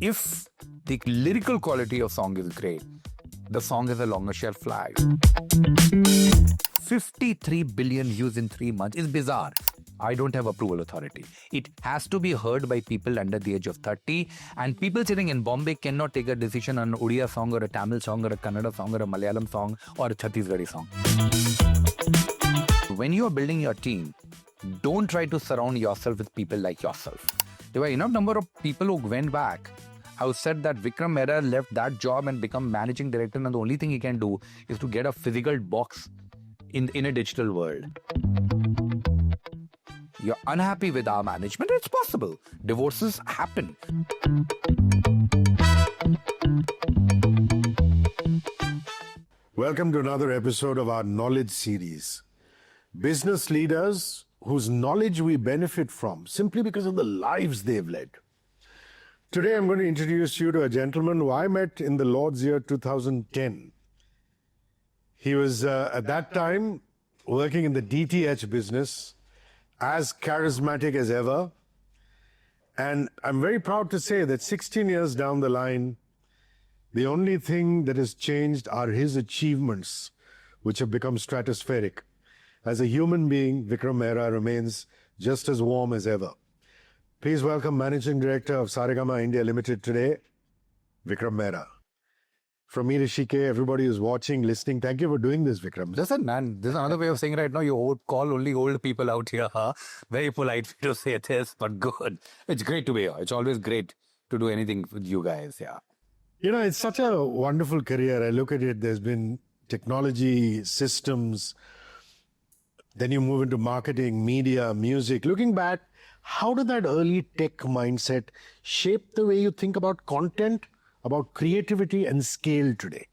If the lyrical quality of song is great, the song has a longer shelf life. 53 billion views in 3 months is bizarre. I don't have approval authority. It has to be heard by people under the age of 30, and people sitting in Bombay cannot take a decision on an Odia song or a Tamil song or a Kannada song or a Malayalam song or a Chhattisgarhi song. When you are building your team, don't try to surround yourself with people like yourself. There were enough number of people who went back. I said that Vikram Mehra left that job and become managing director, and the only thing he can do is to get a physical box in a digital world. You're unhappy with our management, it's possible. Divorces happen. Welcome to another episode of our knowledge series. Business leaders whose knowledge we benefit from simply because of the lives they've led. Today I'm going to introduce you to a gentleman who I met in the Lord's year 2010. He was at that time working in the DTH business, as charismatic as ever. And I'm very proud to say that 16 years down the line, the only thing that has changed are his achievements, which have become stratospheric. As a human being, Vikram Mehra remains just as warm as ever. Please welcome Managing Director of Saregama India Limited today, Vikram Mehra. From me, Hrishi K, everybody who's watching, listening, thank you for doing this, Vikram. Listen, man, this is another way of saying right now, you call only old people out here. Huh? Very polite to say this, but good. It's great to be here. It's always great to do anything with you guys, yeah. You know, it's such a wonderful career. I look at it, there's been technology, systems, then you move into marketing, media, music. Looking back, how did that early tech mindset shape the way you think about content, about creativity and scale today?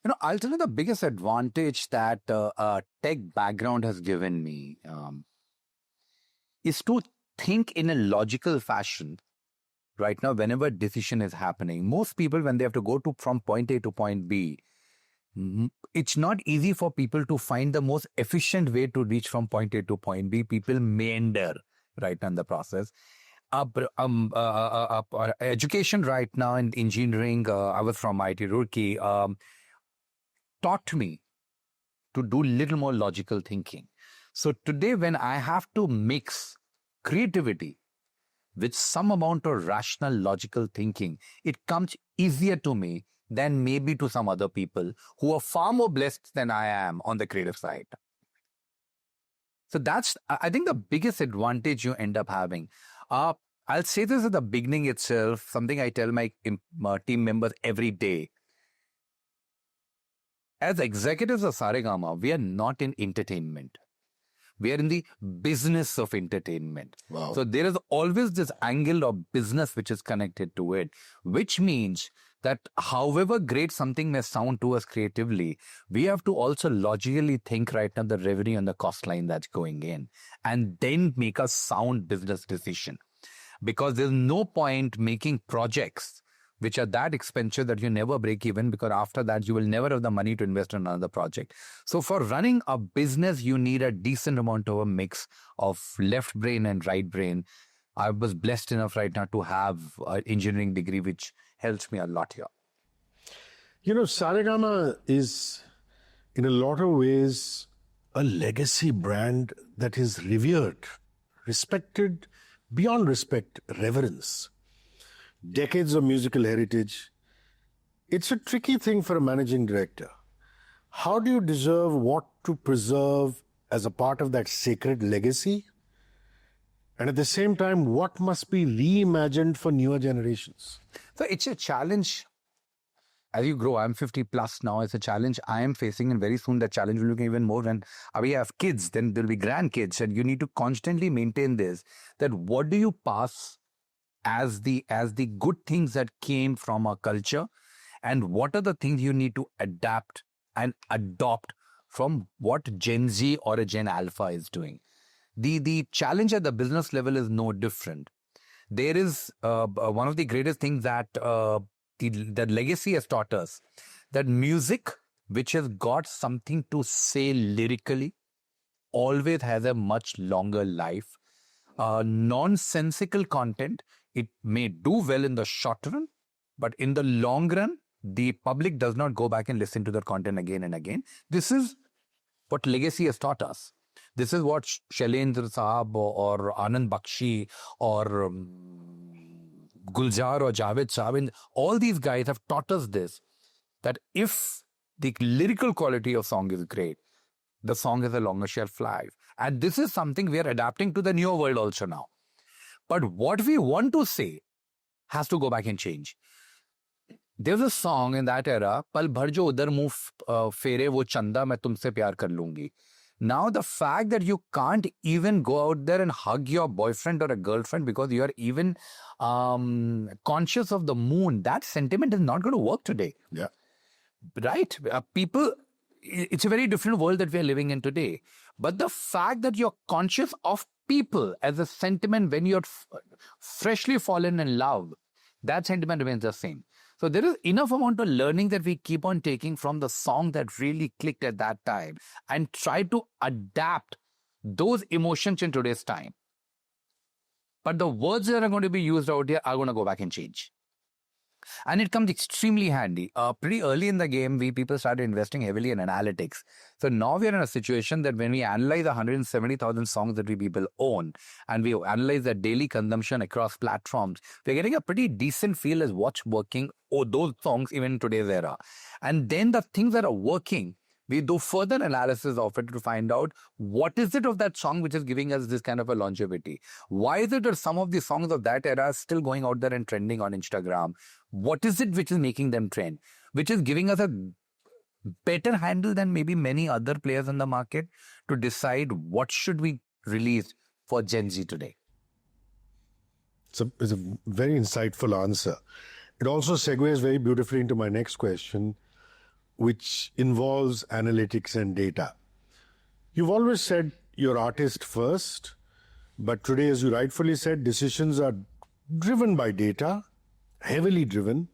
You know, I'll tell you the biggest advantage that a tech background has given me is to think in a logical fashion. Right now, whenever decision is happening, most people, when they have to go from point A to point B, it's not easy for people to find the most efficient way to reach from point A to point B. People meander right now in the process. Education right now in engineering, I was from IT Roorkee, taught me to do little more logical thinking. So today when I have to mix creativity with some amount of rational logical thinking, it comes easier to me than maybe to some other people who are far more blessed than I am on the creative side. So that's, I think, the biggest advantage you end up having. I'll say this at the beginning itself, something I tell my team members every day. As executives of Saregama, we are not in entertainment. We are in the business of entertainment. Wow. So there is always this angle of business which is connected to it, which means that however great something may sound to us creatively, we have to also logically think right now the revenue and the cost line that's going in, and then make a sound business decision. Because there's no point making projects which are that expensive that you never break even, because after that you will never have the money to invest in another project. So for running a business, you need a decent amount of a mix of left brain and right brain. I was blessed enough right now to have an engineering degree, which helps me a lot here. You know, Saregama is, in a lot of ways, a legacy brand that is revered, respected, beyond respect, reverence. Decades of musical heritage. It's a tricky thing for a managing director. How do you deserve what to preserve as a part of that sacred legacy? And at the same time, what must be reimagined for newer generations? So it's a challenge. As you grow, I'm 50 plus now. It's a challenge I am facing, and very soon that challenge will become even more. When we have kids, then there'll be grandkids, and you need to constantly maintain this. That what do you pass as the good things that came from our culture, and what are the things you need to adapt and adopt from what Gen Z or a Gen Alpha is doing. The challenge at the business level is no different. There is one of the greatest things that the legacy has taught us, that music, which has got something to say lyrically, always has a much longer life. nonsensical content. It may do well in the short run, but in the long run, the public does not go back and listen to that content again and again. This is what legacy has taught us. This is what Shailendra Sahab or Anand Bakshi or Gulzar or Javed Sahab, all these guys have taught us this, that if the lyrical quality of song is great, the song has a longer shelf life. And this is something we are adapting to the newer world also now. But what we want to say has to go back and change. There was a song in that era, Pal bhar jo udhar muh fere wo chanda main tumse pyar kar lungi. Now the fact that you can't even go out there and hug your boyfriend or a girlfriend because you are even conscious of the moon, that sentiment is not going to work today. Yeah. Right? People, it's a very different world that we are living in today. But the fact that you're conscious of people as a sentiment when you're freshly fallen in love, that sentiment remains the same. So there is enough amount of learning that we keep on taking from the song that really clicked at that time and try to adapt those emotions in today's time. But the words that are going to be used out here are going to go back and change. And it comes extremely handy. Pretty early in the game, people started investing heavily in analytics. So now we are in a situation that when we analyze 170,000 songs that we people own, and we analyze their daily consumption across platforms, we're getting a pretty decent feel as what's working, those songs even in today's era. And then the things that are working, we do further analysis of it to find out what is it of that song which is giving us this kind of a longevity. Why is it that some of the songs of that era are still going out there and trending on Instagram? What is it which is making them trend? Which is giving us a better handle than maybe many other players in the market to decide what should we release for Gen Z today. It's a very insightful answer. It also segues very beautifully into my next question, which involves analytics and data. You've always said you're artist first, but today, as you rightfully said, decisions are driven by data, heavily driven.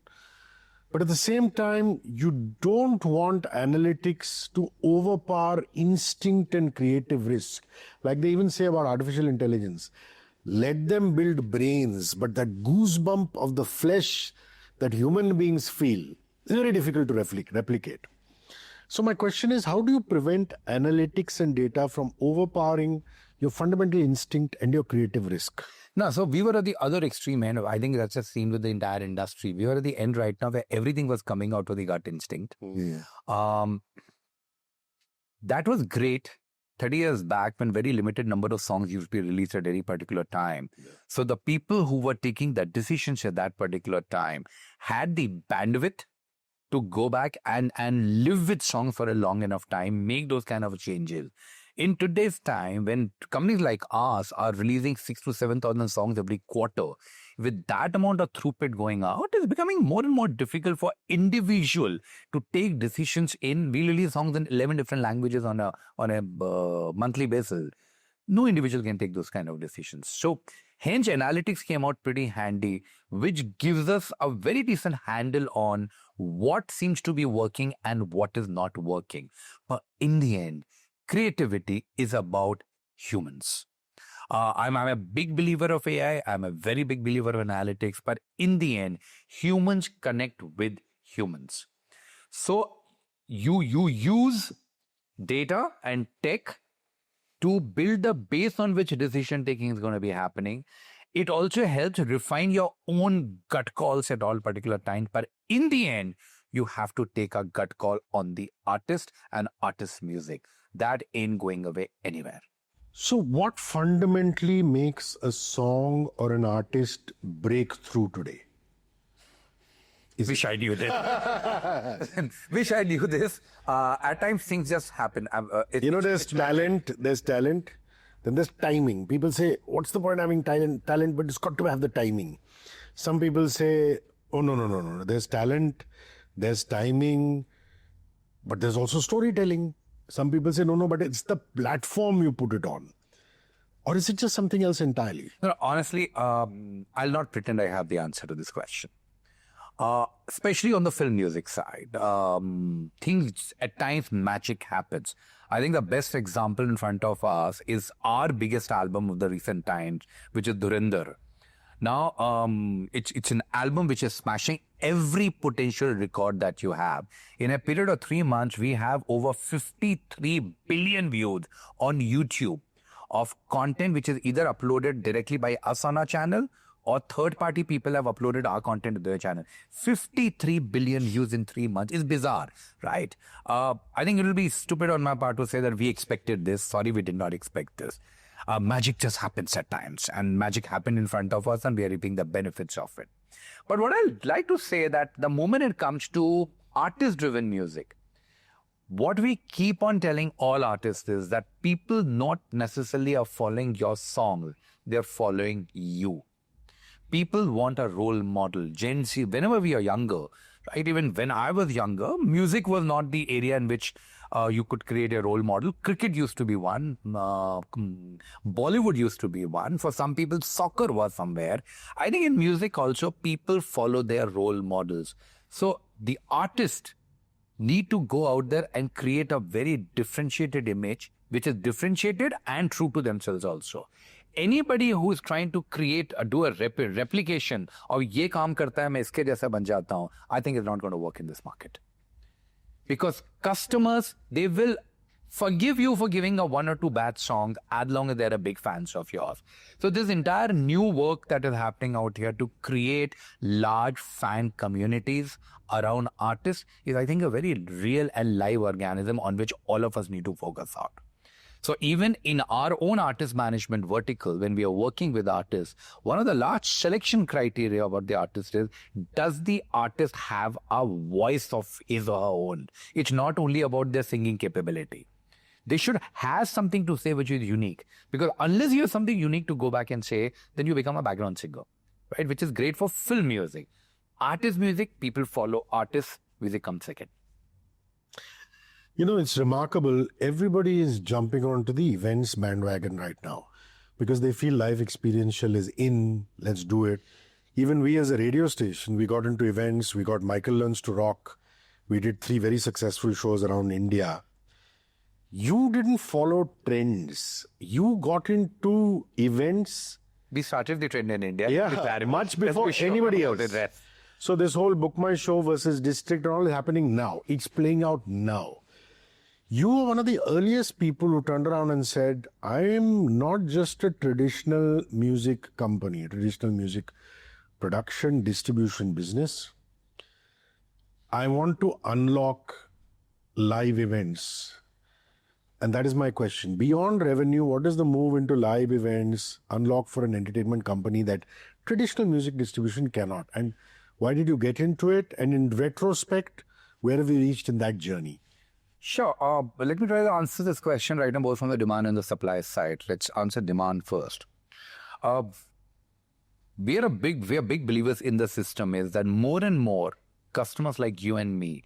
But at the same time, you don't want analytics to overpower instinct and creative risk. Like they even say about artificial intelligence, let them build brains, but that goosebump of the flesh that human beings feel is very difficult to replicate. So my question is, how do you prevent analytics and data from overpowering your fundamental instinct and your creative risk? No, so we were at the other extreme end. I think that's just seen with the entire industry. We were at the end right now where everything was coming out of the gut instinct. Yeah. That was great 30 years back when very limited number of songs used to be released at any particular time. Yeah. So the people who were taking the decisions at that particular time had the bandwidth to go back and live with songs for a long enough time, make those kind of changes. In today's time, when companies like ours are releasing 6,000 to 7,000 songs every quarter, with that amount of throughput going out, it's becoming more and more difficult for individual to take decisions in. We release songs in 11 different languages on a monthly basis. No individual can take those kind of decisions. So hence analytics came out pretty handy, which gives us a very decent handle on what seems to be working and what is not working. But in the end, creativity is about humans. I'm a big believer of AI. I'm a very big believer of analytics. But in the end, humans connect with humans. So you use data and tech to build the base on which decision taking is going to be happening. It also helps refine your own gut calls at all particular times. But in the end, you have to take a gut call on the artist and artist's music. That ain't going away anywhere. So what fundamentally makes a song or an artist break through today? Wish I knew this. Wish I knew this. At times things just happen. There's talent, then there's timing. People say, what's the point of having talent, but it's got to have the timing. Some people say, oh, no. There's talent, there's timing, but there's also storytelling. Some people say, no, but it's the platform you put it on. Or is it just something else entirely? No, honestly, I'll not pretend I have the answer to this question. Especially on the film music side, things at times magic happens. I think the best example in front of us is our biggest album of the recent times, which is Dhurinder. Now, it's an album which is smashing every potential record that you have. In a period of 3 months, we have over 53 billion views on YouTube of content which is either uploaded directly by us on our channel or third-party people have uploaded our content to their channel. 53 billion views in 3 months is bizarre, right? I think it will be stupid on my part to say that we expected this. Sorry, we did not expect this. Magic just happens at times, and magic happened in front of us, and we are reaping the benefits of it. But what I'd like to say that the moment it comes to artist-driven music, what we keep on telling all artists is that people not necessarily are following your song, they're following you. People want a role model. Gen Z, whenever we are younger, right? Even when I was younger, music was not the area in which you could create a role model. Cricket used to be one. Bollywood used to be one. For some people, soccer was somewhere. I think in music also, people follow their role models. So the artist need to go out there and create a very differentiated image, which is differentiated and true to themselves also. Anybody who is trying to do a replication of ये काम करता है मैं इसके जैसा बन जाता हूँ, I think it's not going to work in this market. Because customers, they will forgive you for giving a 1 or 2 bad songs as long as they're a big fans of yours. So this entire new work that is happening out here to create large fan communities around artists is, I think, a very real and live organism on which all of us need to focus on. So even in our own artist management vertical, when we are working with artists, one of the large selection criteria about the artist is, does the artist have a voice of his or her own? It's not only about their singing capability. They should have something to say which is unique. Because unless you have something unique to go back and say, then you become a background singer, right? Which is great for film music. Artist music, people follow artists, music comes second. You know, it's remarkable. Everybody is jumping onto the events bandwagon right now because they feel live experiential is in, let's do it. Even we as a radio station, we got into events, we got Michael Learns to Rock. We did 3 very successful shows around India. You didn't follow trends. You got into events. We started the trend in India. Yeah, much before anybody else. So this whole Book My Show versus District and all is happening now. It's playing out now. You were one of the earliest people who turned around and said, I am not just a traditional music company, a traditional music production, distribution business. I want to unlock live events. And that is my question. Beyond revenue, what does the move into live events unlock for an entertainment company that traditional music distribution cannot? And why did you get into it? And in retrospect, where have you reached in that journey? Sure. Let me try to answer this question right now, both from the demand and the supply side. Let's answer demand first. We are big believers in the system is that more and more customers like you and me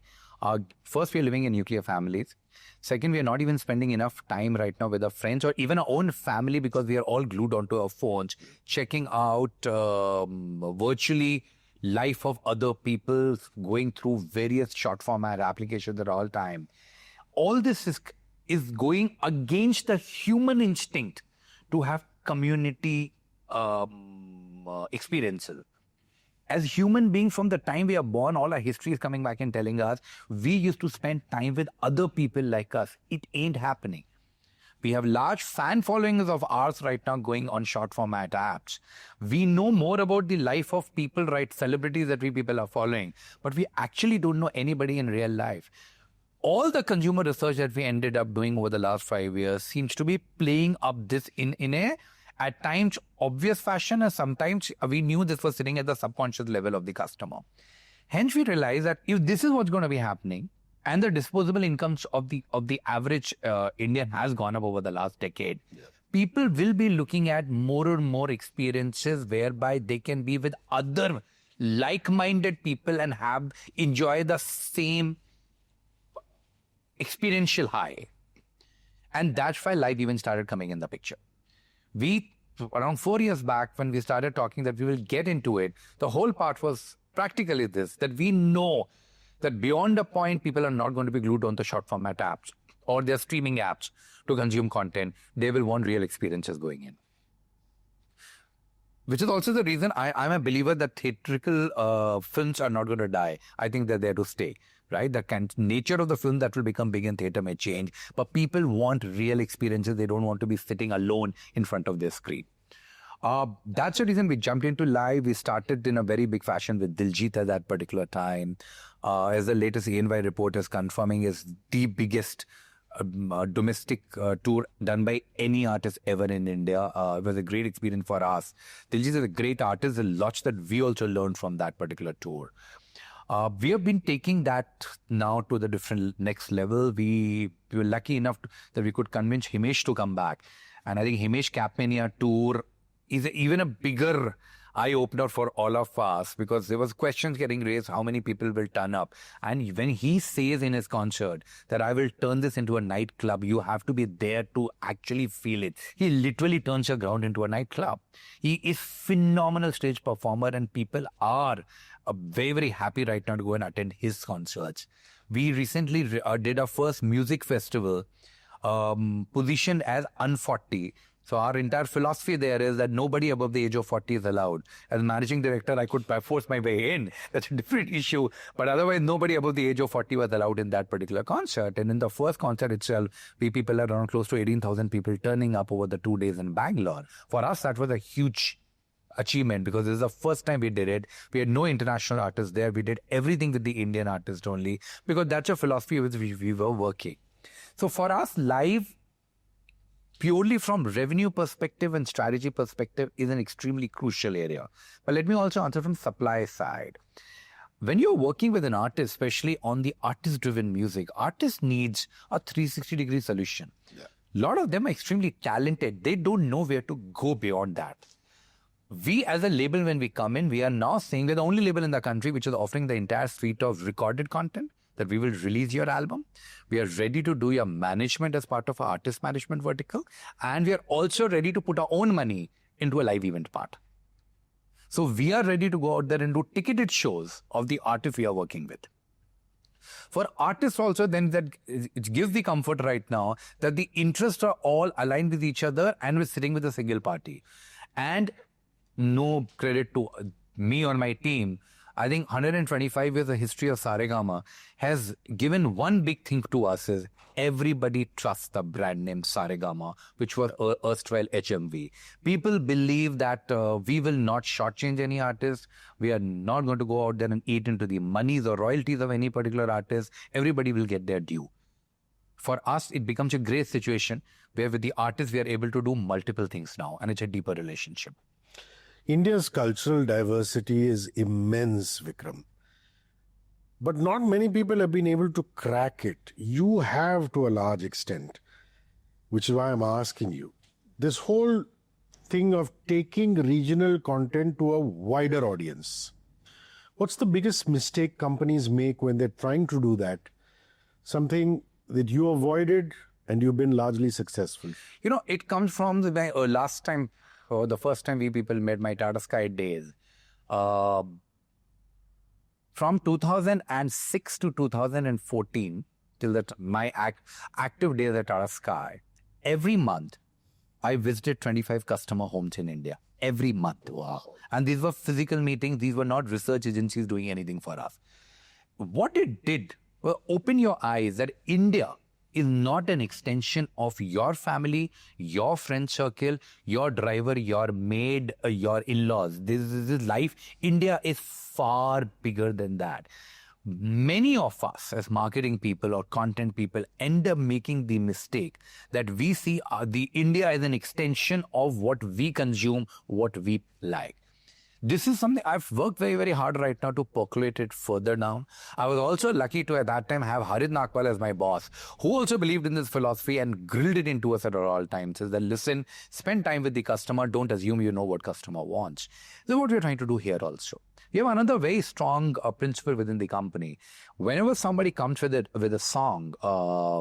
first, we are living in nuclear families. Second, we are not even spending enough time right now with our friends or even our own family because we are all glued onto our phones, checking out virtually life of other people, going through various short format applications at all time. All this is going against the human instinct to have community experiences. As human beings, from the time we are born, all our history is coming back and telling us we used to spend time with other people like us. It ain't happening. We have large fan followings of ours right now going on short format apps. We know more about the life of people, right? Celebrities that we people are following, but we actually don't know anybody in real life. All the consumer research that we ended up doing over the last 5 years seems to be playing up this in a, at times, obvious fashion, and sometimes we knew this was sitting at the subconscious level of the customer. Hence, we realized that if this is what's going to be happening, and the disposable incomes of the average Indian has gone up over the last decade, people will be looking at more and more experiences whereby they can be with other like-minded people and enjoy the same experiential high. And that's why live events started coming in the picture. Around 4 years back, when we started talking that we will get into it, the whole part was practically this, that we know that beyond a point, people are not going to be glued on the short format apps. or their streaming apps to consume content. They will want real experiences going in. Which is also the reason I'm a believer that theatrical films are not going to die. I think they're there to stay, right? The nature of the film that will become big in theater may change, but people want real experiences. They don't want to be sitting alone in front of their screen. That's the reason we jumped into live. We started in a very big fashion with Diljit at that particular time. As the latest ANY report is confirming, is the biggest domestic tour done by any artist ever in India. It was a great experience for us. Diljit is a great artist. A lot that we also learned from that particular tour. We have been taking that now to the different next level. We were lucky enough that we could convince Himesh to come back. And I think Himesh Capmania tour is even a bigger eye-opener for all of us, because there was questions getting raised, how many people will turn up. And when he says in his concert that I will turn this into a nightclub, you have to be there to actually feel it. He literally turns your ground into a nightclub. He is phenomenal stage performer, and people are very, very happy right now to go and attend his concerts. We recently did our first music festival positioned as Un40. So our entire philosophy there is that nobody above the age of 40 is allowed. As managing director, I could force my way in. That's a different issue. But otherwise, nobody above the age of 40 was allowed in that particular concert. And in the first concert itself, we people had around close to 18,000 people turning up over the 2 days in Bangalore. For us, that was a huge achievement, because this is the first time we did it. We had no international artists there. We did everything with the Indian artist only, because that's a philosophy with which we were working. So for us, live, purely from revenue perspective and strategy perspective, is an extremely crucial area. But let me also answer from supply side. When you're working with an artist, especially on the artist-driven music, artist needs a 360-degree solution. A lot of them are extremely talented. They don't know where to go beyond that. We as a label, when we come in, we are now saying we're the only label in the country which is offering the entire suite of recorded content, that we will release your album. We are ready to do your management as part of our artist management vertical. And we are also ready to put our own money into a live event part. So we are ready to go out there and do ticketed shows of the artists we are working with. For artists also, then that it gives the comfort right now that the interests are all aligned with each other and we're sitting with a single party. And no credit to me or my team, I think 125 years of history of Saregama has given one big thing to us is everybody trusts the brand name Saregama, which was erstwhile HMV. People believe that we will not shortchange any artist. We are not going to go out there and eat into the monies or royalties of any particular artist. Everybody will get their due. For us, it becomes a great situation where with the artist, we are able to do multiple things now, and it's a deeper relationship. India's cultural diversity is immense, Vikram. But not many people have been able to crack it. You have to a large extent, which is why I'm asking you. This whole thing of taking regional content to a wider audience. What's the biggest mistake companies make when they're trying to do that? Something that you avoided and you've been largely successful. You know, it comes from the last time, the first time we people met, my Tata Sky days. From 2006 to 2014, till that my active days at Tata Sky, every month I visited 25 customer homes in India. Every month. Wow. And these were physical meetings. These were not research agencies doing anything for us. What it did was open your eyes that India is not an extension of your family, your friend circle, your driver, your maid, your in-laws. This is life. India is far bigger than that. Many of us as marketing people or content people end up making the mistake that we see the India as an extension of what we consume, what we like. This is something I've worked very, very hard right now to percolate it further down. I was also lucky to at that time have Harit Nakwal as my boss, who also believed in this philosophy and grilled it into us at all times. Says that, listen, spend time with the customer. Don't assume you know what customer wants. This is what we're trying to do here also. We have another very strong principle within the company. Whenever somebody comes with a song,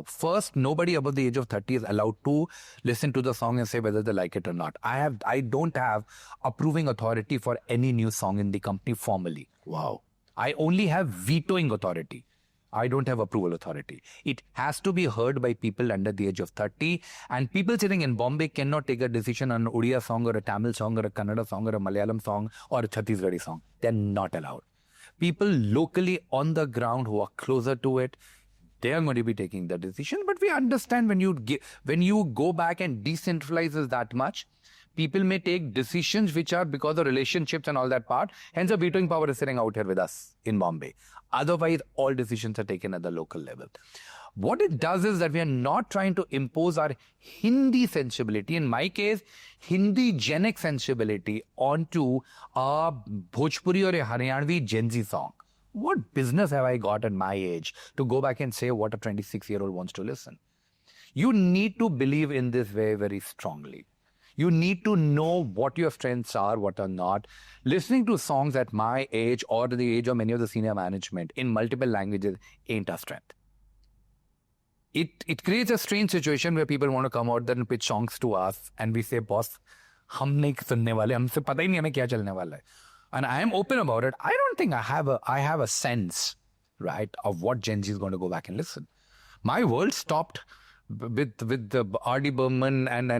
first, nobody above the age of 30 is allowed to listen to the song and say whether they like it or not. I don't have approving authority for any new song in the company formally. Wow. I only have vetoing authority. I don't have approval authority. It has to be heard by people under the age of 30. And people sitting in Bombay cannot take a decision on an Odia song or a Tamil song or a Kannada song or a Malayalam song or a Chhattisgarhi song. They're not allowed. People locally on the ground who are closer to it, they are going to be taking the decision. But we understand when you go back and decentralize this that much, people may take decisions which are because of relationships and all that part. Hence, the vetoing power is sitting out here with us in Bombay. Otherwise, all decisions are taken at the local level. What it does is that we are not trying to impose our Hindi sensibility, in my case, Hindi-genic sensibility onto a Bhojpuri or a Haryanvi Gen Z song. What business have I got at my age to go back and say what a 26-year-old wants to listen? You need to believe in this very, very strongly. You need to know what your strengths are, what are not. Listening to songs at my age or the age of many of the senior management in multiple languages ain't a strength. It creates a strange situation where people want to come out there and pitch songs to us and we say, boss, हम नहीं सुनने वाले, हमसे पता ही नहीं हमें क्या चलने वाला है. And I am open about it. I don't think I have a sense, right, of what Gen Z is going to go back and listen. My world stopped with the R.D. Burman and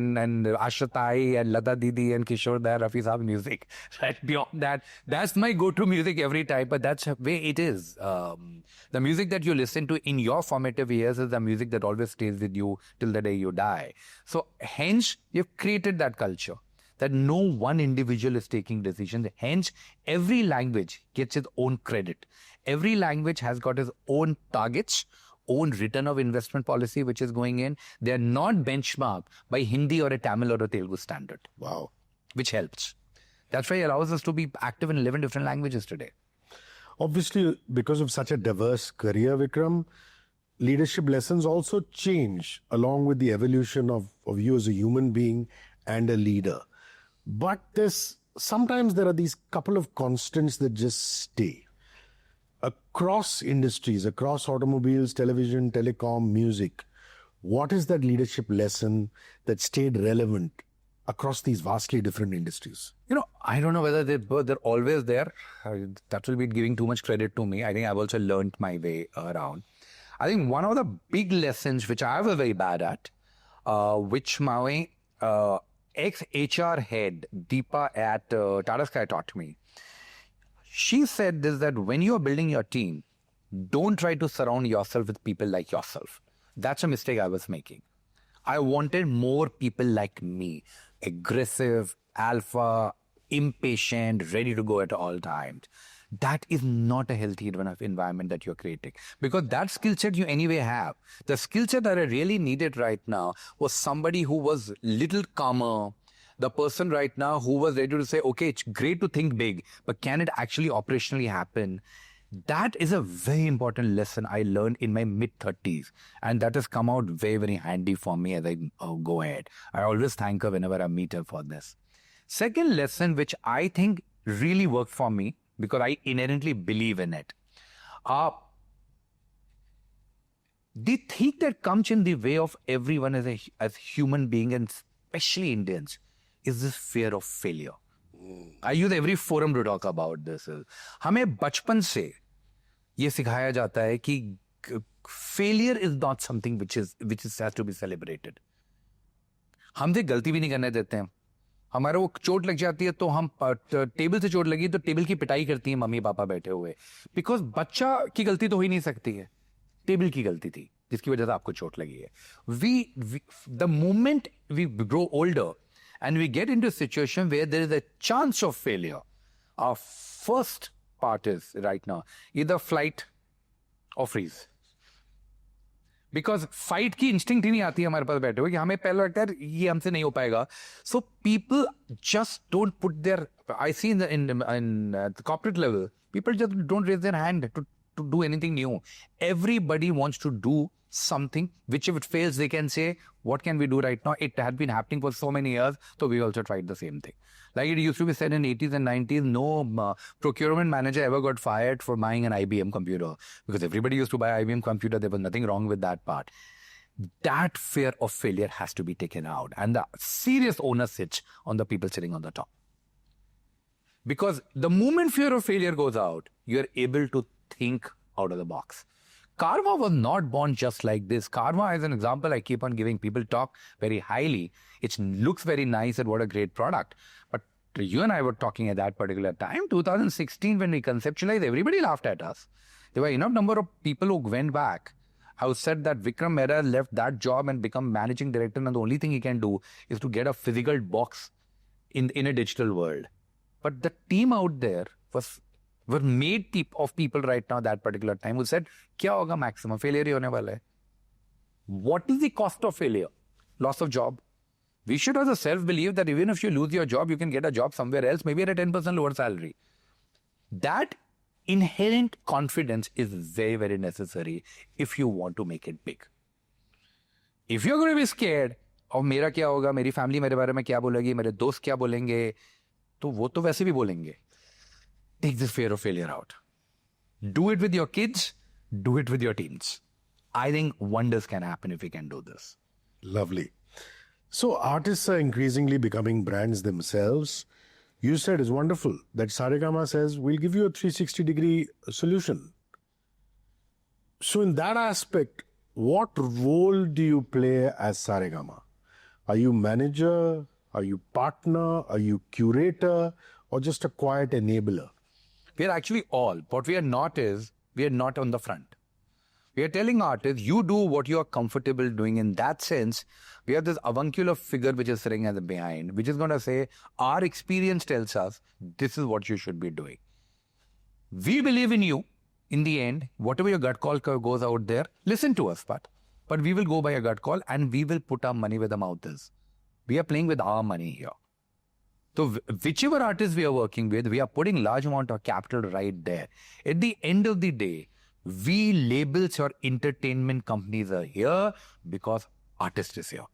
Ashratai and Lata Didi and Kishore Dar, Rafi Saab music. Right beyond that, that's my go-to music every time. But that's the way it is. The music that you listen to in your formative years is the music that always stays with you till the day you die. So hence, you've created that culture that no one individual is taking decisions. Hence, every language gets its own credit. Every language has got its own targets, own return of investment policy which is going in. They are not benchmarked by Hindi or a Tamil or a Telugu standard. Wow. Which helps. That's why it allows us to be active in 11 different languages today. Obviously, because of such a diverse career, Vikram, leadership lessons also change along with the evolution of you as a human being and a leader. But sometimes there are these couple of constants that just stay. Across industries, across automobiles, television, telecom, music, what is that leadership lesson that stayed relevant across these vastly different industries? I don't know whether they're always there. That will be giving too much credit to me. I think I've also learned my way around. I think one of the big lessons which I was very bad at, which my ex-HR head, Deepa at Tata Sky taught me. She said this, that when you are building your team, don't try to surround yourself with people like yourself. That's a mistake I was making. I wanted more people like me, aggressive, alpha, impatient, ready to go at all times. That is not a healthy environment that you're creating, because that skill set you anyway have. The skill set that I really needed right now was somebody who was little calmer, the person right now who was ready to say, okay, it's great to think big, but can it actually operationally happen? That is a very important lesson I learned in my mid-30s. And that has come out very, very handy for me as I go ahead. I always thank her whenever I meet her for this. Second lesson, which I think really worked for me, because I inherently believe in it. The thing that comes in the way of everyone as human being, and especially Indians, is this fear of failure. I use every forum to talk about this. हमें बचपन से ये सिखाया जाता है कि failure is not something which has to be celebrated. हमसे गलती भी नहीं करने देते हैं. हमारा वो चोट लग जाती है तो हम टेबल से चोट लगी तो टेबल की पिटाई करती है मम्मी पापा बैठे हुए, बिकॉज बच्चा की गलती तो हो ही नहीं सकती है, टेबल की गलती थी जिसकी वजह से आपको चोट लगी है. The moment we grow older and we get into a situation where there is a chance of failure, our first part is right now either flight or freeze. Because fight की instinct ही नहीं आती है हमारे पास बैठे हुए कि हमें पहले लगता है ये हमसे नहीं हो पाएगा. So people just don't put their, I see in the corporate level, people just don't raise their hand to do anything new. Everybody wants to do something which, if it fails, they can say, what can we do right now? It had been happening for so many years, so we also tried the same thing. Like it used to be said in 80s and 90s, no procurement manager ever got fired for buying an IBM computer, because everybody used to buy IBM computer. There was nothing wrong with that part. That fear of failure has to be taken out, and the serious onus sits on the people sitting on the top. Because the moment fear of failure goes out, you're able to think out of the box. Karma was not born just like this. Karma is an example I keep on giving. People talk very highly. It looks very nice and what a great product. But you and I were talking at that particular time, 2016, when we conceptualized, everybody laughed at us. There were enough number of people who went back. I said that Vikram Mehra left that job and become managing director, and the only thing he can do is to get a physical box in a digital world. But the team out there were made of people right now that particular time who said, "Kya hoga maximum? Failure hi hone wala hai." What is the cost of failure? Loss of job. We should have the self-belief that even if you lose your job, you can get a job somewhere else, maybe at a 10% lower salary. That inherent confidence is very, very necessary if you want to make it big. If you're going to be scared of मेरा क्या होगा, मेरी family मेरे बारे में क्या बोलेगी, मेरे दोस्त क्या बोलेंगे, तो वो तो वैसे भी बोलेंगे. Take this fear of failure out. Do it with your kids. Do it with your teams. I think wonders can happen if we can do this. Lovely. So artists are increasingly becoming brands themselves. You said it's wonderful that Saregama says, we'll give you a 360-degree solution. So in that aspect, what role do you play as Saregama? Are you manager? Are you partner? Are you curator? Or just a quiet enabler? We are actually all. What we are not is, we are not on the front. We are telling artists, you do what you are comfortable doing. In that sense, we have this avuncular figure which is sitting at the behind, which is going to say, our experience tells us, this is what you should be doing. We believe in you. In the end, whatever your gut call goes out there, listen to us, but we will go by a gut call and we will put our money where the mouth is. We are playing with our money here. So whichever artist we are working with, we are putting large amount of capital right there. At the end of the day, we labels or entertainment companies are here because artist is here.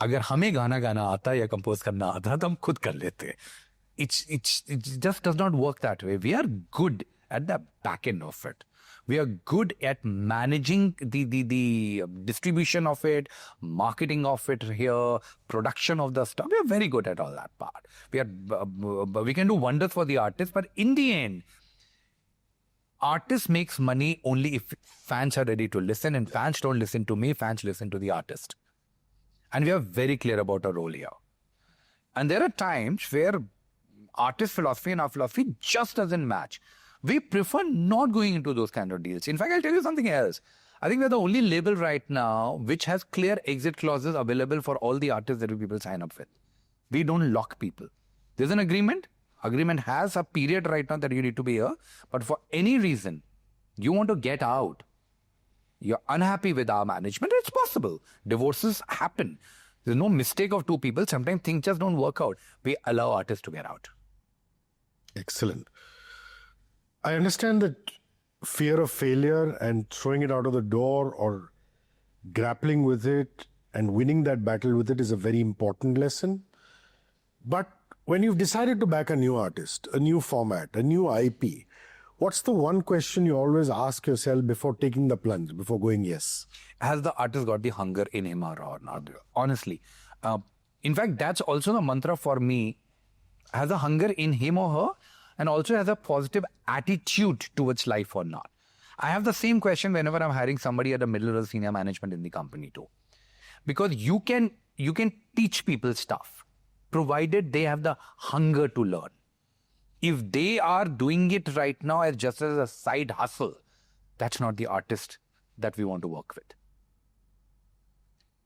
अगर हमें गाना गाना आता या compose करना आता तो हम खुद कर लेते. It just does not work that way. We are good at the back end of it. We are good at managing the distribution of it, marketing of it here, production of the stuff. We are very good at all that part. We can do wonders for the artist, but in the end, artist makes money only if fans are ready to listen, and fans don't listen to me, fans listen to the artist. And we are very clear about our role here. And there are times where artist philosophy and our philosophy just doesn't match. We prefer not going into those kind of deals. In fact, I'll tell you something else. I think we're the only label right now which has clear exit clauses available for all the artists that people sign up with. We don't lock people. There's an agreement. Agreement has a period right now that you need to be here. But for any reason, you want to get out, you're unhappy with our management, it's possible. Divorces happen. There's no mistake of two people. Sometimes things just don't work out. We allow artists to get out. Excellent. I understand that fear of failure and throwing it out of the door or grappling with it and winning that battle with it is a very important lesson. But when you've decided to back a new artist, a new format, a new IP, what's the one question you always ask yourself before taking the plunge, before going yes? Has the artist got the hunger in him or not? Honestly. In fact, that's also the mantra for me. Has a hunger in him or her, and also has a positive attitude towards life or not. I have the same question whenever I'm hiring somebody at the middle or senior management in the company too. Because you can teach people stuff, provided they have the hunger to learn. If they are doing it right now as just as a side hustle, that's not the artist that we want to work with.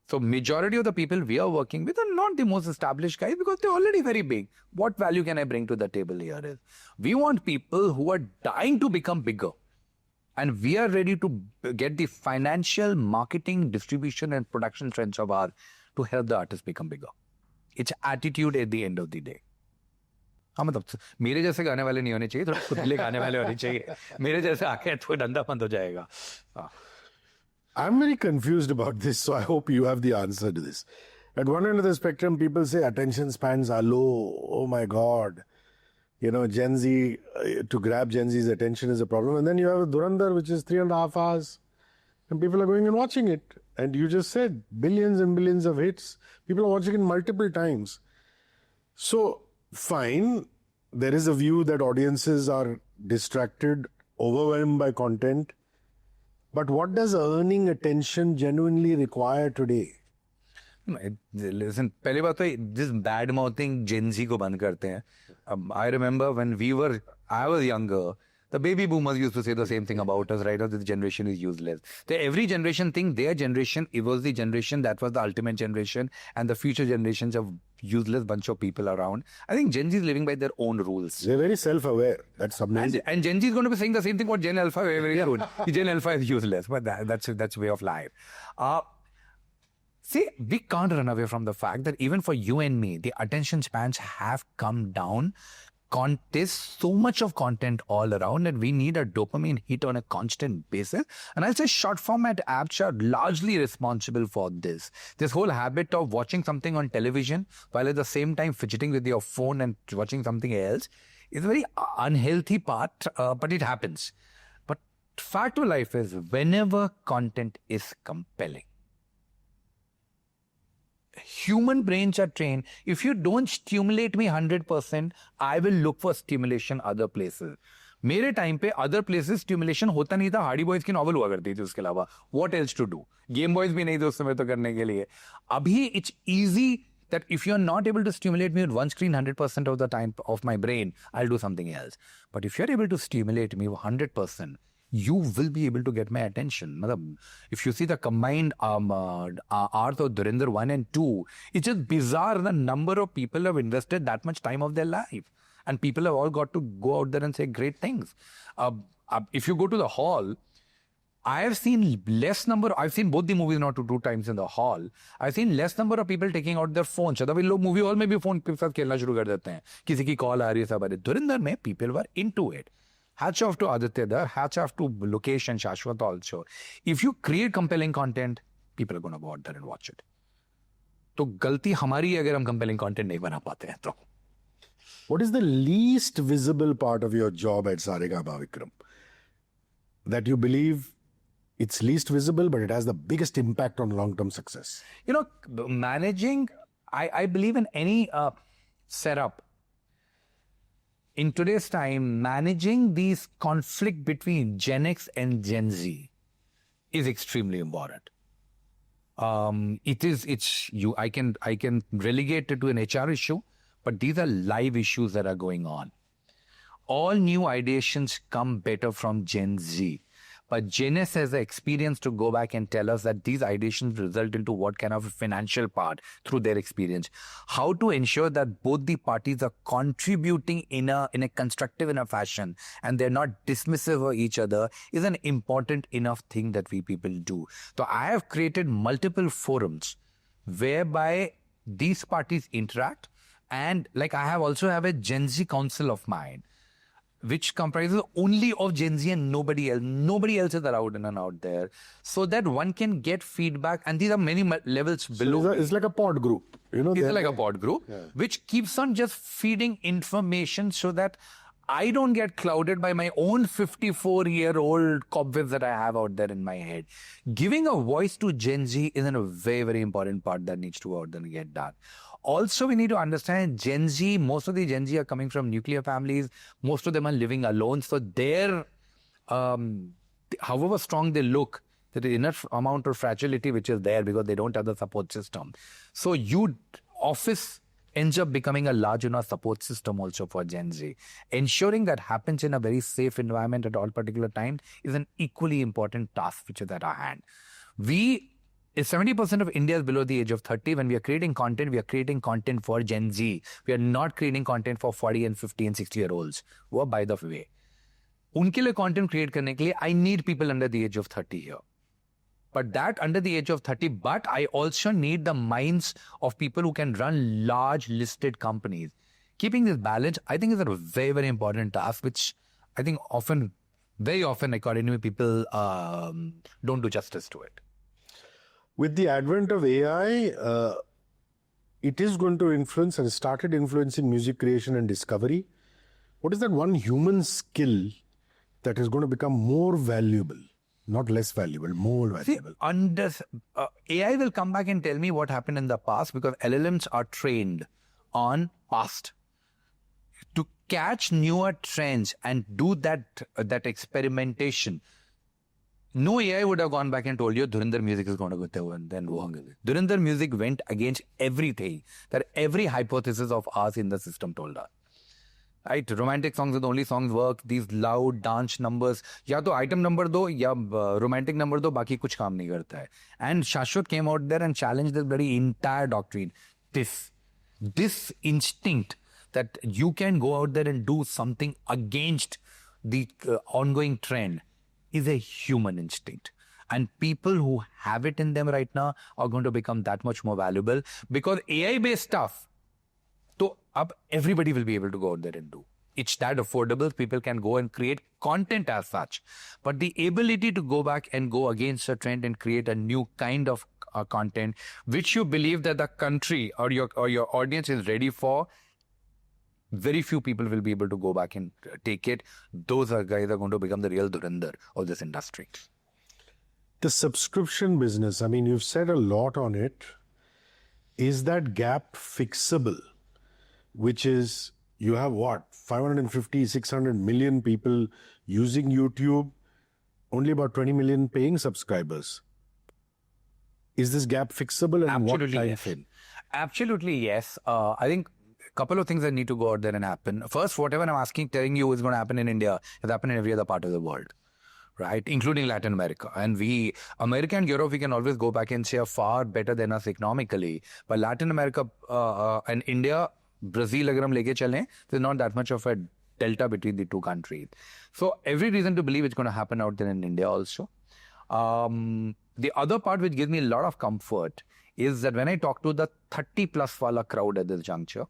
So majority of the people we are working with are not the most established guys because they're already very big. What value can I bring to the table here is, we want people who are dying to become bigger. And we are ready to get the financial, marketing, distribution and production strengths of ours to help the artist become bigger. It's attitude at the end of the day. हाँ मतलब मेरे जैसे गाने वाले नहीं होने चाहिए, थोड़ा खुदले गाने वाले होने चाहिए. मेरे जैसे आके तो डंडा बंद हो जाएगा. I'm very confused about this, so I hope you have the answer to this. At one end of the spectrum, people say attention spans are low. Oh my God. You know, Gen Z, to grab Gen Z's attention is a problem. And then you have Dhurandhar, which is 3.5 hours. And people are going and watching it. And you just said billions and billions of hits. People are watching it multiple times. So, fine. There is a view that audiences are distracted, overwhelmed by content. But what does earning attention genuinely require today? Listen, पहली बात तो जिस bad mouthing Gen Z को बंद करते हैं. I remember when I was younger, the baby boomers used to say the same thing about us, right? This generation is useless. Every generation think their generation, it was the generation that was the ultimate generation, and the future generations of useless bunch of people around. I think Gen Z is living by their own rules. They're very self-aware. That's amazing. And Gen Z is going to be saying the same thing about Gen Alpha very soon. Gen Alpha is useless, but that's way of life. See, we can't run away from the fact that even for you and me, the attention spans have come down. There's so much of content all around and we need a dopamine hit on a constant basis. And I'll say short format apps are largely responsible for this. This whole habit of watching something on television while at the same time fidgeting with your phone and watching something else is a very unhealthy part, but it happens. But fact of life is whenever content is compelling, human brains are trained. If you don't stimulate me 100%, I will look for stimulation other places. मेरे time पे other places stimulation होता नहीं था. Hardy boys की novel हुआ करती थी, उसके अलावा what else to do. Game boys भी नहीं थे उस समय तो करने के लिए. अभी it's easy that if you're not able to stimulate me with one screen 100% of the time of my brain, I'll do something else. But if you're able to stimulate me 100%, you will be able to get my attention. If you see the combined arts of Dhurandhar 1 and 2, it's just bizarre the number of people have invested that much time of their life. And people have all got to go out there and say great things. If you go to the hall, I've seen both the movies now two times in the hall. I've seen less number of people taking out their phones. अभी लोग movie hall में भी phone के साथ खेलना शुरू कर देते हैं. किसी की कॉल आ रही है सब आ रही है. धुरंधर में people were into it. Hats off to Aditya there, hats off to Lokesh and Shashwat also. If you create compelling content, people are going to go out there and watch it. तो गलती हमारी है अगर हम compelling content नहीं बना पाते हैं तो. What is the least visible part of your job at Saregama, Vikram? That you believe it's least visible, but it has the biggest impact on long-term success. You know, managing, I believe in any setup. In today's time, managing these conflict between Gen X and Gen Z is extremely important. I can relegate it to an HR issue, but these are live issues that are going on. All new ideations come better from Gen Z. But Gen S has the experience to go back and tell us that these ideations result into what kind of a financial part through their experience. How to ensure that both the parties are contributing in a constructive enough fashion and they're not dismissive of each other is an important enough thing that we people do. So I have created multiple forums whereby these parties interact, and like I also have a Gen Z council of mine, which comprises only of Gen Z and nobody else. Nobody else is allowed in and out there. So that one can get feedback. And these are many levels below. So it's like a pod group. It's like a pod group, which keeps on just feeding information so that I don't get clouded by my own 54-year-old cobwebs that I have out there in my head. Giving a voice to Gen Z is a very, very important part that needs to go out there and get done. Also, we need to understand Gen Z, most of the Gen Z are coming from nuclear families. Most of them are living alone. So their, however strong they look, there is enough amount of fragility which is there because they don't have the support system. So office ends up becoming a large enough support system also for Gen Z. Ensuring that happens in a very safe environment at all particular times is an equally important task which is at our hand. 70% of India is below the age of 30. When we are creating content for Gen Z. We are not creating content for 40 and 50 and 60 year olds. Well, by the way, उनके लिए content create करने के लिए I need people under the age of 30 here. But that under the age of 30, but I also need the minds of people who can run large listed companies. Keeping this balance, I think is a very, very important task, which I think very often, according to me, people don't do justice to it. With the advent of AI, it is going to influence and started influencing music creation and discovery. What is that one human skill that is going to become more valuable? Not less valuable, more valuable. See, AI will come back and tell me what happened in the past because LLMs are trained on past. To catch newer trends and do that experimentation, No AI would have gone back and told you Dhurinder music is going to go there and then walk. Dhurinder music went against everything that every hypothesis of ours in the system told us. Right, romantic songs are the only songs work. These loud dance numbers, या तो item number दो या romantic number दो, बाकी कुछ काम नहीं करता है. And Shashwat came out there and challenged this very entire doctrine. This instinct that you can go out there and do something against the ongoing trend is a human instinct. And people who have it in them right now are going to become that much more valuable because AI-based stuff, so everybody will be able to go out there and do. It's that affordable. People can go and create content as such. But the ability to go back and go against a trend and create a new kind of content, which you believe that the country or your audience is ready for, very few people will be able to go back and take it. Those are guys are going to become the real Dhurinder of this industry. The subscription business, I mean, you've said a lot on it. Is that gap fixable? Which is, you have what, 550, 600 million people using YouTube, only about 20 million paying subscribers. Is this gap fixable and Absolutely what time yes. frame? Absolutely yes. I think a couple of things that need to go out there and happen. First, whatever I'm telling you is going to happen in India, has happened in every other part of the world, right? Including Latin America. And America and Europe, we can always go back and say are far better than us economically. But Latin America and India, Brazil, agar hum leke chale, there's not that much of a delta between the two countries. So every reason to believe it's going to happen out there in India also. The other part which gives me a lot of comfort is that when I talk to the 30 plus wala crowd at this juncture,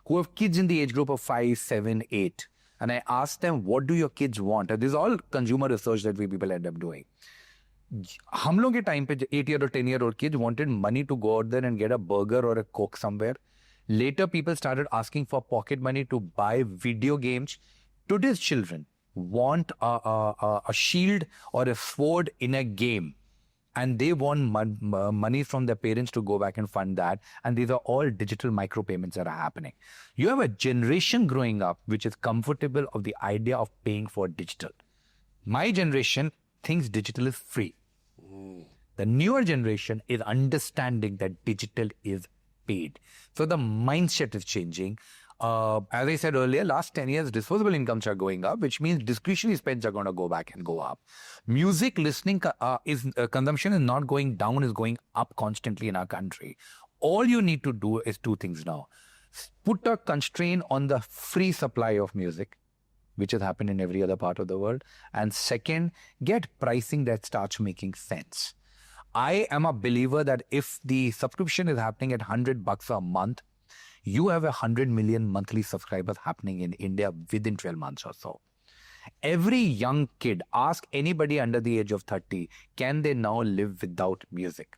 who have kids in the age group of 5, 7, 8, and I ask them, what do your kids want? And this is all consumer research that we people end up doing. हम लोग के time पे 8-year or 10-year-old kids wanted money to go out there and get a burger or a Coke somewhere. Later, people started asking for pocket money to buy video games. Today's children want a shield or a sword in a game. And they want money from their parents to go back and fund that. And these are all digital micropayments that are happening. You have a generation growing up which is comfortable of the idea of paying for digital. My generation thinks digital is free. The newer generation is understanding that digital is paid. So the mindset is changing. As I said earlier, last 10 years, disposable incomes are going up, which means discretionary spends are going to go back and go up. Music listening consumption is not going down, is going up constantly in our country. All you need to do is two things now. Put a constraint on the free supply of music, which has happened in every other part of the world. And second, get pricing that starts making sense. I am a believer that if the subscription is happening at $100 a month, you have 100 million monthly subscribers happening in India within 12 months or so. Every young kid, ask anybody under the age of 30, can they now live without music?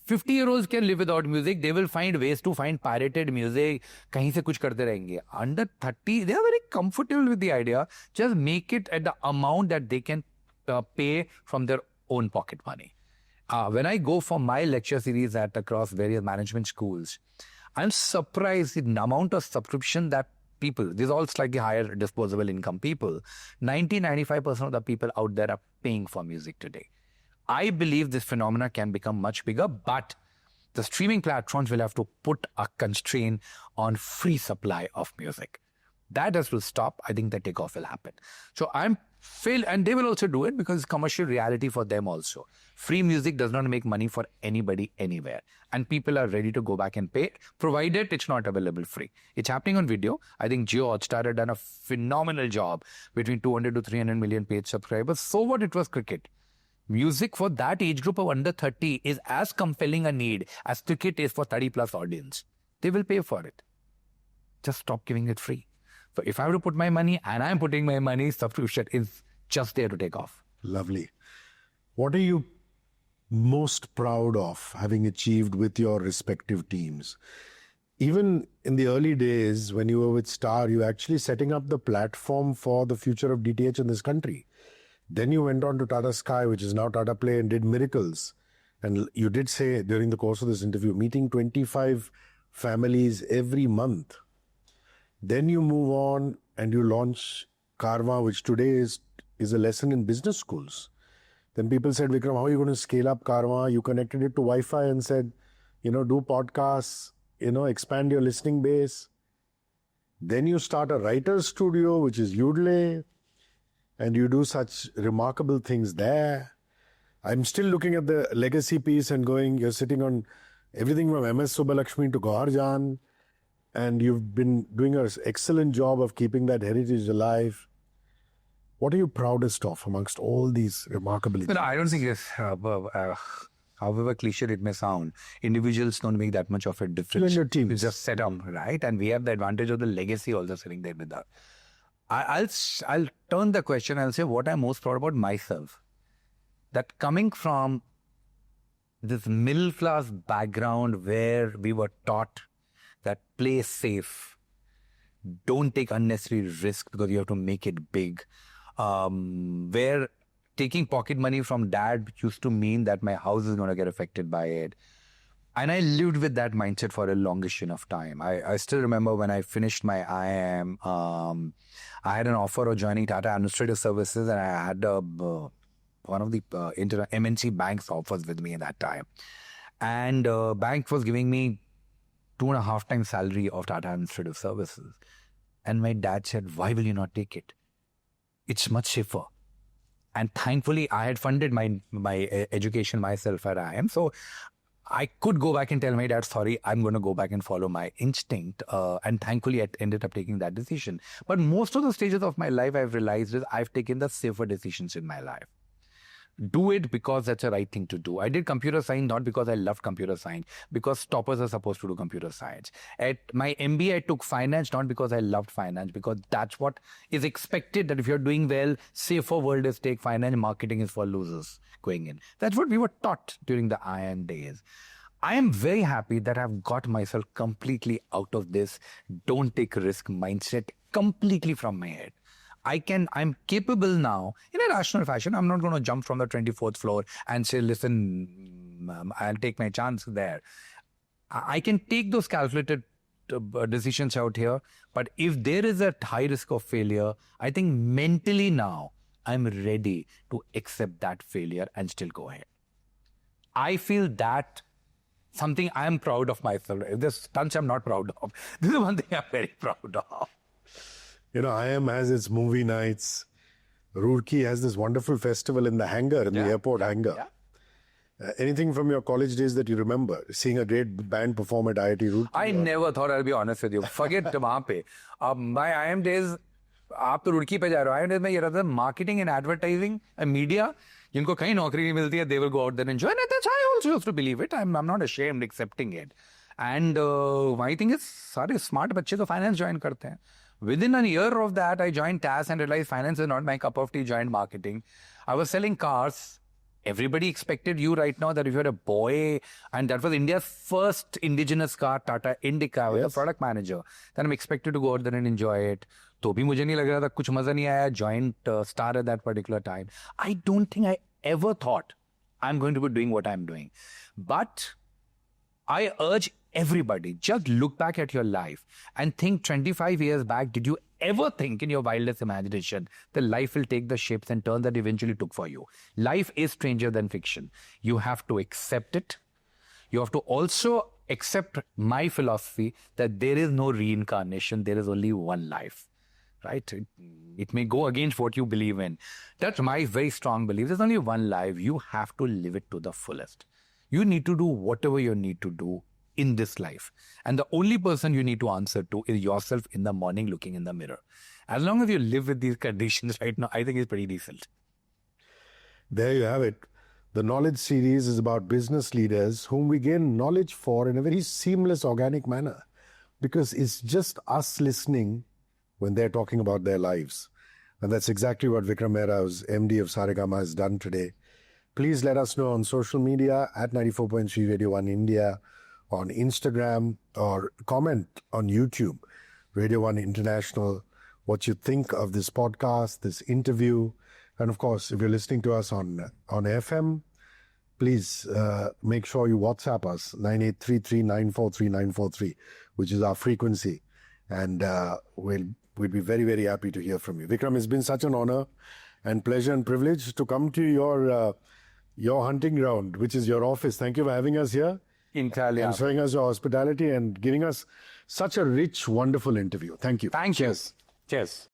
50-year-olds can live without music. They will find ways to find pirated music. कहीं से कुछ करते रहेंगे. Under 30, they are very comfortable with the idea. Just make it at the amount that they can pay from their own pocket money. When I go for my lecture series across various management schools, I'm surprised the amount of subscription that people, these are all slightly higher disposable income people, 90-95% of the people out there are paying for music today. I believe this phenomena can become much bigger, but the streaming platforms will have to put a constraint on free supply of music. That has to stop. I think the takeoff will happen. So and they will also do it because it's commercial reality for them also. Free music does not make money for anybody anywhere. And people are ready to go back and pay, provided it's not available free. It's happening on video. I think Jio Hotstar had done a phenomenal job between 200 to 300 million paid subscribers. So what it was cricket. Music for that age group of under 30 is as compelling a need as cricket is for 30 plus audience. They will pay for it. Just stop giving it free. So if I were to put my money, and I'm putting my money, subscription is just there to take off. Lovely. What are you most proud of having achieved with your respective teams? Even in the early days when you were with Star, you were actually setting up the platform for the future of DTH in this country. Then you went on to Tata Sky, which is now Tata Play, and did miracles. And you did say during the course of this interview, meeting 25 families every month. Then you move on and you launch Karma, which today is is a lesson in business schools. Then people said, Vikram, how are you going to scale up Karma? You connected it to Wi-Fi and said, do podcasts, expand your listening base. Then you start a writer's studio, which is Udley, and you do such remarkable things there. I'm still looking at the legacy piece and going, you're sitting on everything from MS Subbalakshmi to Gaurjan, and you've been doing an excellent job of keeping that heritage alive. What are you proudest of amongst all these remarkable But I don't think it's, however cliche it may sound, individuals don't make that much of a difference. You and your team. It's just set up, right? And we have the advantage of the legacy also sitting there with us. I'll turn the question, I'll say what I'm most proud about myself. That coming from this middle class background where we were taught that play safe, don't take unnecessary risk because you have to make it big. Where taking pocket money from dad used to mean that my house is going to get affected by it. And I lived with that mindset for a longish enough time. I still remember when I finished my IIM, I had an offer of joining Tata Administrative Services, and I had one of the MNC banks offers with me at that time. And bank was giving me 2.5 times salary of Tata Administrative Services. And my dad said, why will you not take it? It's much safer. And thankfully, I had funded my education myself at IIM. So I could go back and tell my dad, sorry, I'm going to go back and follow my instinct. And thankfully, I ended up taking that decision. But most of the stages of my life, I've realized is I've taken the safer decisions in my life. Do it because that's the right thing to do. I did computer science not because I loved computer science, because toppers are supposed to do computer science. At my MBA, I took finance not because I loved finance, because that's what is expected, that if you're doing well, safer world is take finance, marketing is for losers going in. That's what we were taught during the IIM days. I am very happy that I've got myself completely out of this don't take risk mindset completely from my head. I'm capable now in a rational fashion. I'm not going to jump from the 24th floor and say, listen, I'll take my chance there. I can take those calculated decisions out here. But if there is a high risk of failure, I think mentally now I'm ready to accept that failure and still go ahead. I feel that something I'm proud of myself. If there's stunts I'm not proud of, this is one thing I'm very proud of. IIM has its movie nights. Roorkee has this wonderful festival in the hangar, in the airport hangar. Yeah. Anything from your college days that you remember? Seeing a great band perform at IIT Roorkee? I never thought, I'll be honest with you. Forget वहाँ पे. My IIM days, आप तो रुड़की पे जा रहे हो. IIM days में ये रहता है marketing and advertising and media. जिनको कहीं नौकरी नहीं मिलती है, they will go out there and enjoy. And that's how I also used to believe it. I'm not ashamed accepting it. And my thing is, सारे smart बच्चे तो finance join करते हैं. Within a year of that, I joined TAS and realized finance is not my cup of tea, joined marketing. I was selling cars. Everybody expected you right now that if you're a boy, and that was India's first indigenous car, Tata Indica, I was a product manager. Then I'm expected to go out there and enjoy it. तो भी मुझे नहीं लग रहा था, कुछ मजा नहीं आया, joined Star at that particular time. I don't think I ever thought I'm going to be doing what I'm doing. But I urge everybody, just look back at your life and think 25 years back, did you ever think in your wildest imagination that life will take the shapes and turn that eventually took for you? Life is stranger than fiction. You have to accept it. You have to also accept my philosophy that there is no reincarnation. There is only one life, right? It may go against what you believe in. That's my very strong belief. There's only one life. You have to live it to the fullest. You need to do whatever you need to do in this life. And the only person you need to answer to is yourself in the morning looking in the mirror. As long as you live with these conditions right now, I think it's pretty decent. There you have it. The Knowledge series is about business leaders whom we gain knowledge for in a very seamless, organic manner. Because it's just us listening when they're talking about their lives. And that's exactly what Vikram Mehra, who's MD of Saregama, has done today. Please let us know on social media at 94.3 Radio 1 India, on Instagram, or comment on YouTube, Radio 1 International, what you think of this podcast, this interview. And of course, if you're listening to us on FM, please make sure you WhatsApp us, 9833943943, which is our frequency. And we'd be very, very happy to hear from you. Vikram, it's been such an honor. and pleasure and privilege to come to your hunting ground, which is your office. Thank you for having us here Entirely. and showing us your hospitality and giving us such a rich, wonderful interview. Thank you. Thank you. Cheers.